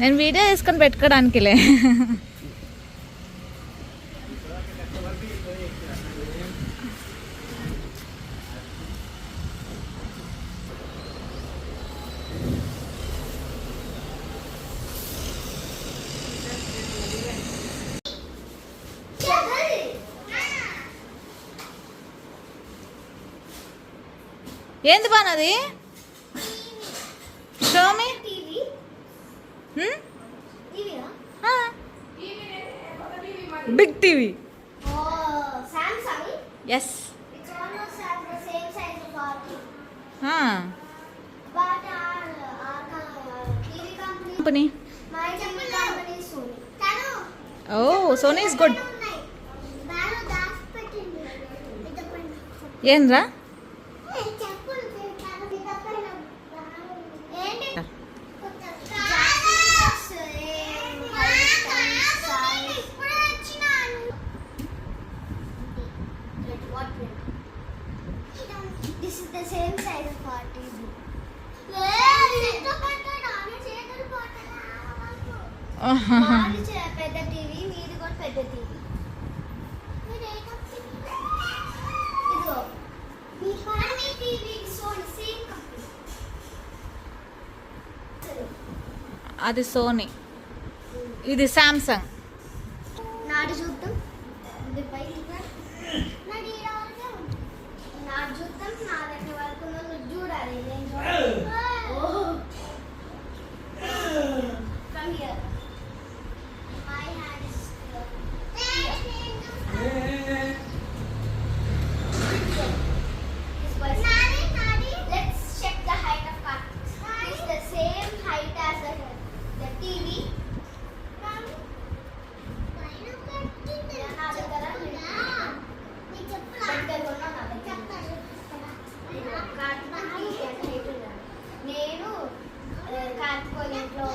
నేను వీడియో తీసుకొని పెట్టుకోవడానికిలే. ఏంది బానది? షోమి big TV. Yes company. Oh Sony is good. ఏంద్రా This is the same size of our TV. పెద్ద టీవీ, మీది కూడా పెద్ద టీవీ. ఇదిగో మీ టీవీ సేమ్ కంపెనీ. అది సోనీ, ఇది సామ్సంగ్. నాడు చూద్దాం. ఇది పైకి నాడు చూద్దాం. నా దగ్గర వరకు నువ్వు చూడాలి. నేను చూడాలి. Come here. My hand is here. Let's check the height of cartoons. It's the same height as the TV. నేను కార్తీకోయంలో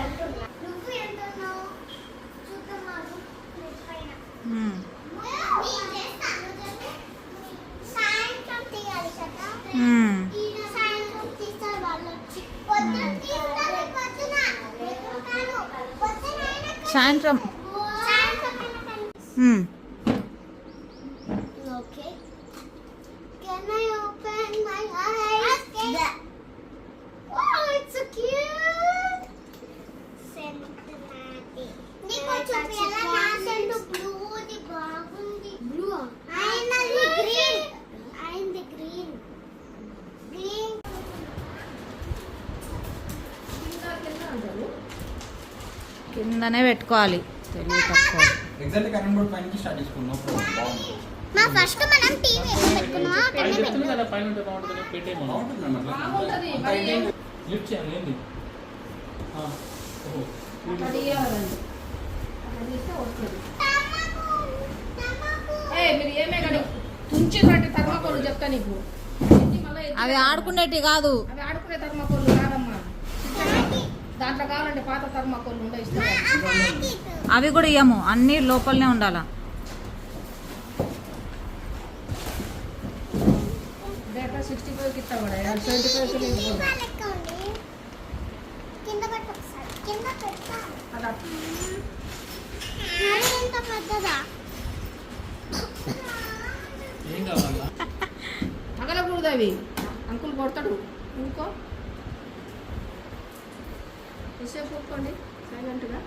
అంటున్నా. నువ్వు ఎంత ఉన్నావు చూద్దాం. మాకు పైన సాయంత్రం తీయాలి కదా. సాయంత్రం తీస్తారు వాళ్ళు. సాయంత్రం. Okay. Can I open my eyes? Yeah. Oh, it's so cute. Sentinati. నీకు చూపియాలా? నా సెంటు బ్లూ ది బాగుంది. బ్లూ. అయినది గ్రీన్. అయినది గ్రీన్. గ్రీన్. కిందనే పెట్టుకోవాలి. తెలివి తక్కువ. ఎగ్జాక్ట్ కరెంట్ బోర్డ్ పైన స్టార్ట్ చేసుకున్నాం. బాగుంది. మా ఫస్ట్ మనం టీవీ ఎక్కడ పెట్టుకున్నామా అక్కడనే చెప్తున్నా కదా పైన ఉంటే బాగుంటుంది. పెట్టేమో బాగుంటుంది అట్లా. బాగుంటుంది. మరి లిఫ్ట్ చేయాలి ఏంది? ఓహో అది ఇవ్వాలండి. అది ఇస్తే వస్తుంది. మీరు ఏమే కానీ తుంచినట్టు థర్మాకోల్ చెప్తా నీకు. అవి ఆడుకునేటి కాదు. అవి ఆడుకునే థర్మాకోల్ కాదమ్మా. దాంట్లో కావాలంటే పాత థర్మాకోల్ ఉండే ఇస్తాం. అవి కూడా ఇయ్యము, అన్ని లోపలనే ఉండాలా. డేటా 65 ఇస్తా కూడా 75 లెక్క ఉంది. కింద పెట్టు ఒకసారి. కింద పెట్టా. అలా ఎంత పెద్దదా? ఏం కావాలా? పగలకూడదు అవి. అంకుల్ కొడతాడు. ఇంకో విషయం కూర్చోండి సైలెంట్గా.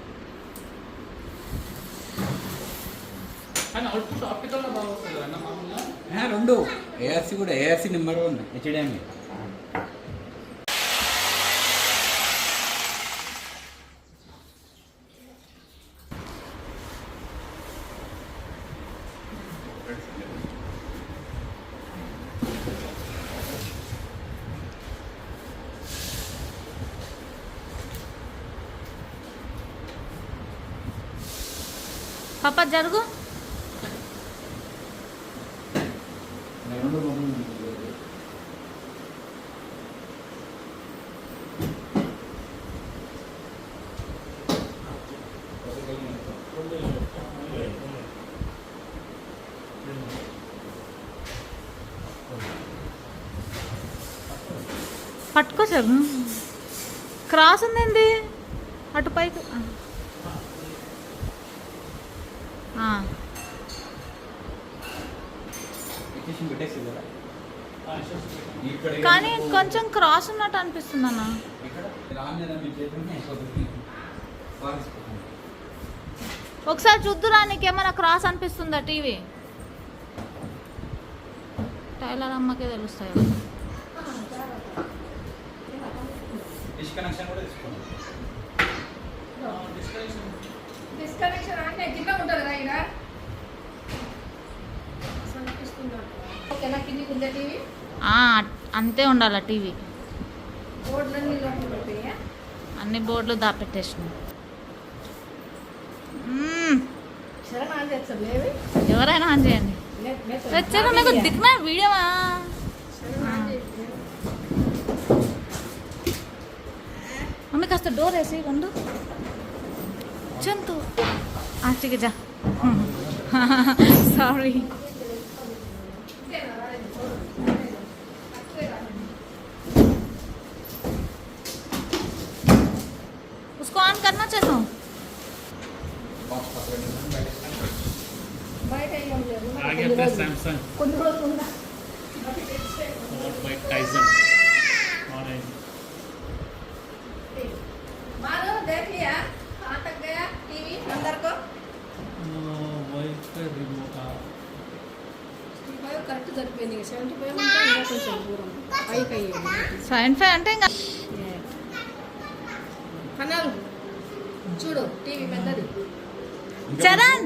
కానీ అవుట్పుట్ ఆప్టికల్లో బాగా వస్తుంది కదా మామూలుగా. రెండు ఏఆర్సీ కూడా ఏఆర్సీ నెంబర్ 1 హెచ్డిఎంఐ. పాప జరుగు. పట్టుకో చెప్పు. క్రాస్ ఉందండి. అటు పైకి ఎక్కేసి పెట్టేసి కదా ఇక్కడ కానీ కొంచెం క్రాస్ ఉన్నట్టు అనిపిస్తుంది అన్న. ఇక్కడ రామ్ జనం మీ చేతుల్ని అయిపోతుంది ఒకసారి చూద్దురా, నీకేమైనా క్రాస్ అనిపిస్తుందా టీవీ? టైలర్ అమ్మకే తెలుస్తాయి. డిస్కనెక్షన్ కూడా తీసుకోండి. డిస్కనెక్షన్ అంటే కింద ఉంటుంది కదా ఇక్కడ అసలు అనిపిస్తుందా? ఓకేనా? కిందికి ఉందా టీవీ? అంతే ఉండాలి టీవీ. బోర్డులన్నీ లోపల ఉంటాయా? అన్ని బోర్డులు దాపెట్టేసినాయి. శరణ ఆన్ చేస్తాడు లేవి ఎవరైనా ఆన్ చేయండి. వచ్చాక మీకు దిక్కున వీడియోవా? మమ్మీ కాస్త డోర్ వేసి ఉండు. జంతు ఆచికి జా. సారీ. उसको ऑन करना चाहता हूँ. బాక్స్ పక్కన పెట్టేసి బయట ఏం లేదు आगे अपना सैमसंग కొన్ని రోజులు ఉందా और बाइक टाइजन ऑरेंज मानो देख लिया कहाँ तक गया टीवी अंदर को बाइक का रिमोट 65 కరెక్ట్ సరిపోయింది 75 అంటే ఇంకా కొంచెం దూరం పైకి అయ్యేది 75 అంటే ఇంకా కనాలు చూడు టీవీ పెద్దది చరణ్